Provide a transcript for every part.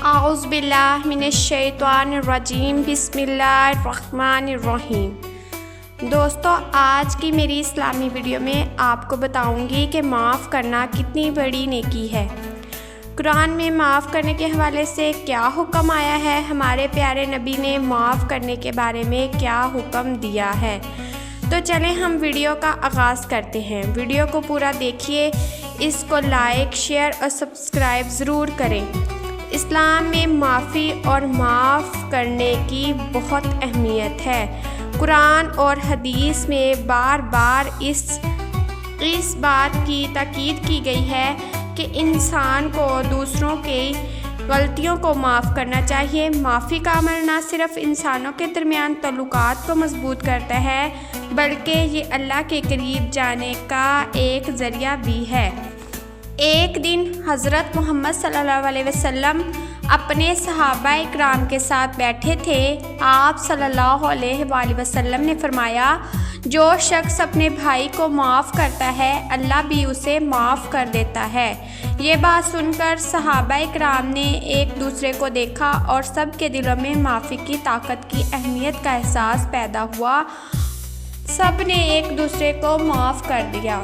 اعوذ باللہ من الشیطان الرجیم بسم اللہ الرحمن الرحیم۔ دوستو، آج کی میری اسلامی ویڈیو میں آپ کو بتاؤں گی کہ معاف کرنا کتنی بڑی نیکی ہے۔ قرآن میں معاف کرنے کے حوالے سے کیا حکم آیا ہے، ہمارے پیارے نبی نے معاف کرنے کے بارے میں کیا حکم دیا ہے، تو چلیں ہم ویڈیو کا آغاز کرتے ہیں۔ ویڈیو کو پورا دیکھیے، اس کو لائک، شیئر اور سبسکرائب ضرور کریں۔ اسلام میں معافی اور معاف کرنے کی بہت اہمیت ہے۔ قرآن اور حدیث میں بار بار اس بات کی تاکید کی گئی ہے کہ انسان کو دوسروں کی غلطیوں کو معاف کرنا چاہیے۔ معافی کا عمل نہ صرف انسانوں کے درمیان تعلقات کو مضبوط کرتا ہے بلکہ یہ اللہ کے قریب جانے کا ایک ذریعہ بھی ہے۔ ایک دن حضرت محمد صلی اللہ علیہ وسلم اپنے صحابہ اکرام کے ساتھ بیٹھے تھے۔ آپ صلی اللہ علیہ وآلہ وسلم نے فرمایا، جو شخص اپنے بھائی کو معاف کرتا ہے اللہ بھی اسے معاف کر دیتا ہے۔ یہ بات سن کر صحابہ اکرام نے ایک دوسرے کو دیکھا اور سب کے دلوں میں معافی کی طاقت کی اہمیت کا احساس پیدا ہوا۔ سب نے ایک دوسرے کو معاف کر دیا۔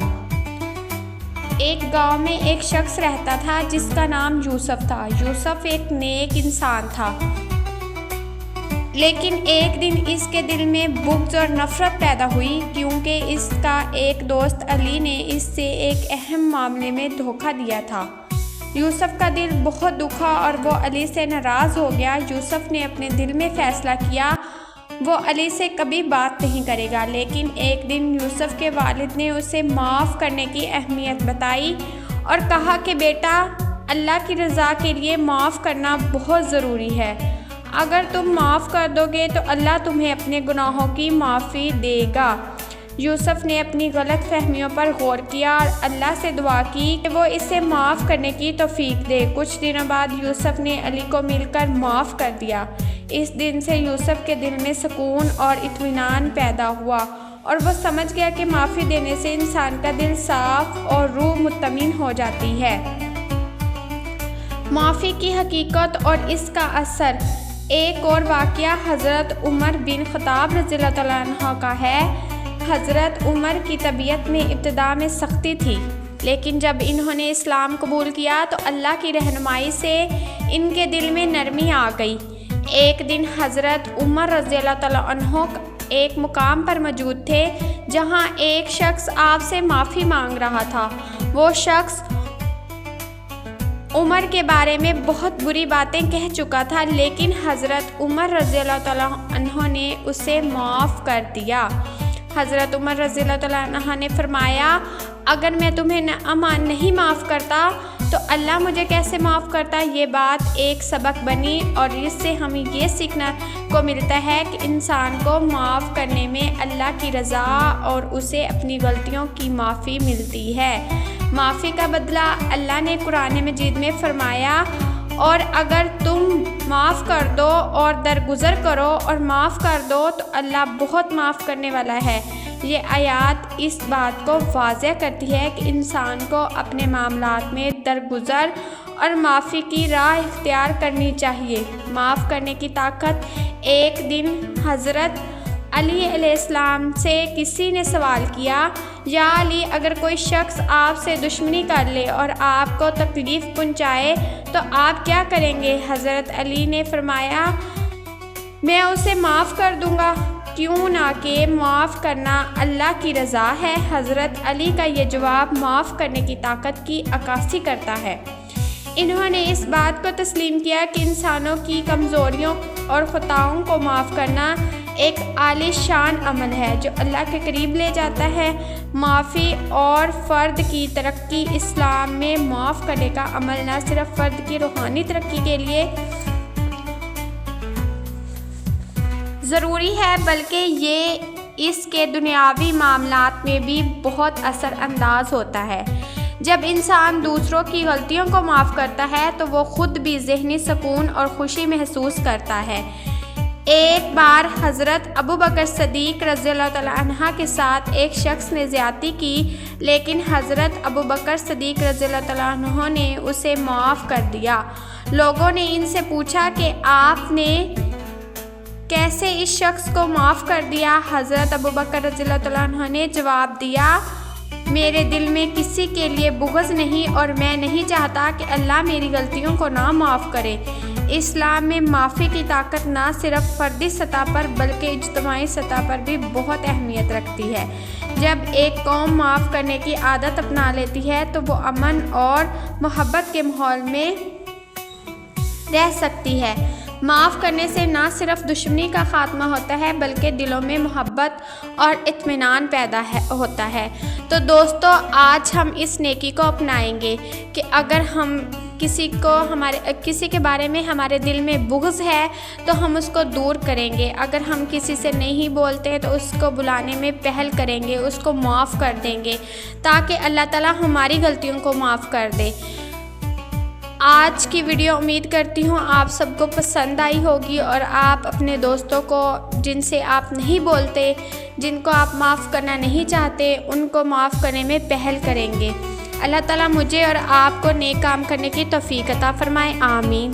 ایک گاؤں میں ایک شخص رہتا تھا جس کا نام یوسف تھا۔ یوسف ایک نیک انسان تھا، لیکن ایک دن اس کے دل میں بغض اور نفرت پیدا ہوئی کیونکہ اس کا ایک دوست علی نے اس سے ایک اہم معاملے میں دھوکہ دیا تھا۔ یوسف کا دل بہت دکھا اور وہ علی سے ناراض ہو گیا۔ یوسف نے اپنے دل میں فیصلہ کیا وہ علی سے کبھی بات نہیں کرے گا، لیکن ایک دن یوسف کے والد نے اسے معاف کرنے کی اہمیت بتائی اور کہا کہ بیٹا، اللہ کی رضا کے لیے معاف کرنا بہت ضروری ہے۔ اگر تم معاف کر دو گے تو اللہ تمہیں اپنے گناہوں کی معافی دے گا۔ یوسف نے اپنی غلط فہمیوں پر غور کیا اور اللہ سے دعا کی کہ وہ اسے معاف کرنے کی توفیق دے۔ کچھ دنوں بعد یوسف نے علی کو مل کر معاف کر دیا۔ اس دن سے یوسف کے دل میں سکون اور اطمینان پیدا ہوا اور وہ سمجھ گیا کہ معافی دینے سے انسان کا دل صاف اور روح مطمئن ہو جاتی ہے۔ معافی کی حقیقت اور اس کا اثر۔ ایک اور واقعہ حضرت عمر بن خطاب رضی اللہ تعالیٰ عنہ کا ہے۔ حضرت عمر کی طبیعت میں ابتدا میں سختی تھی، لیکن جب انہوں نے اسلام قبول کیا تو اللہ کی رہنمائی سے ان کے دل میں نرمی آ گئی۔ ایک دن حضرت عمر رضی اللہ تعالیٰ عنہ ایک مقام پر موجود تھے جہاں ایک شخص آپ سے معافی مانگ رہا تھا۔ وہ شخص عمر کے بارے میں بہت بری باتیں کہہ چکا تھا، لیکن حضرت عمر رضی اللہ تعالیٰ عنہ نے اسے معاف کر دیا۔ حضرت عمر رضی اللہ تعالیٰ عنہ نے فرمایا، اگر میں تمہیں نہیں معاف کرتا تو اللہ مجھے کیسے معاف کرتا؟ یہ بات ایک سبق بنی اور اس سے ہمیں یہ سیکھنا کو ملتا ہے کہ انسان کو معاف کرنے میں اللہ کی رضا اور اسے اپنی غلطیوں کی معافی ملتی ہے۔ معافی کا بدلہ اللہ نے قرآن مجید میں فرمایا، اور اگر تم معاف کر دو اور درگزر کرو اور معاف کر دو تو اللہ بہت معاف کرنے والا ہے۔ یہ آیات اس بات کو واضح کرتی ہے کہ انسان کو اپنے معاملات میں درگزر اور معافی کی راہ اختیار کرنی چاہیے۔ معاف کرنے کی طاقت۔ ایک دن حضرت علی علیہ السلام سے کسی نے سوال کیا، یا علی، اگر کوئی شخص آپ سے دشمنی کر لے اور آپ کو تکلیف پہنچائے تو آپ کیا کریں گے؟ حضرت علی نے فرمایا، میں اسے معاف کر دوں گا، کیوں نہ کہ معاف کرنا اللہ کی رضا ہے۔ حضرت علی کا یہ جواب معاف کرنے کی طاقت کی عکاسی کرتا ہے۔ انہوں نے اس بات کو تسلیم کیا کہ انسانوں کی کمزوریوں اور خطاؤں کو معاف کرنا ایک عالی شان عمل ہے جو اللہ کے قریب لے جاتا ہے۔ معافی اور فرد کی ترقی۔ اسلام میں معاف کرنے کا عمل نہ صرف فرد کی روحانی ترقی کے لیے ضروری ہے بلکہ یہ اس کے دنیاوی معاملات میں بھی بہت اثر انداز ہوتا ہے۔ جب انسان دوسروں کی غلطیوں کو معاف کرتا ہے تو وہ خود بھی ذہنی سکون اور خوشی محسوس کرتا ہے۔ ایک بار حضرت ابوبکر صدیق رضی اللہ تعالیٰ عنہ کے ساتھ ایک شخص نے زیادتی کی، لیکن حضرت ابوبکر صدیق رضی اللہ تعالیٰ عنہ نے اسے معاف کر دیا۔ لوگوں نے ان سے پوچھا کہ آپ نے کیسے اس شخص کو معاف کر دیا؟ حضرت ابوبکر رضی اللہ تعالیٰ عنہ نے جواب دیا، میرے دل میں کسی کے لیے بغض نہیں اور میں نہیں چاہتا کہ اللہ میری غلطیوں کو نہ معاف کرے۔ اسلام میں معافی کی طاقت نہ صرف فردی سطح پر بلکہ اجتماعی سطح پر بھی بہت اہمیت رکھتی ہے۔ جب ایک قوم معاف کرنے کی عادت اپنا لیتی ہے تو وہ امن اور محبت کے ماحول میں رہ سکتی ہے۔ معاف کرنے سے نہ صرف دشمنی کا خاتمہ ہوتا ہے بلکہ دلوں میں محبت اور اطمینان پیدا ہوتا ہے۔ تو دوستو، آج ہم اس نیکی کو اپنائیں گے کہ اگر ہم کسی کے بارے میں ہمارے دل میں بغض ہے تو ہم اس کو دور کریں گے۔ اگر ہم کسی سے نہیں بولتے تو اس کو بلانے میں پہل کریں گے، اس کو معاف کر دیں گے تاکہ اللہ تعالیٰ ہماری غلطیوں کو معاف کر دے۔ آج کی ویڈیو امید کرتی ہوں آپ سب کو پسند آئی ہوگی اور آپ اپنے دوستوں کو جن سے آپ نہیں بولتے، جن کو آپ معاف کرنا نہیں چاہتے، ان کو معاف کرنے میں پہل کریں گے۔ اللہ تعالیٰ مجھے اور آپ کو نیک کام کرنے کی توفیق عطا فرمائے، آمین۔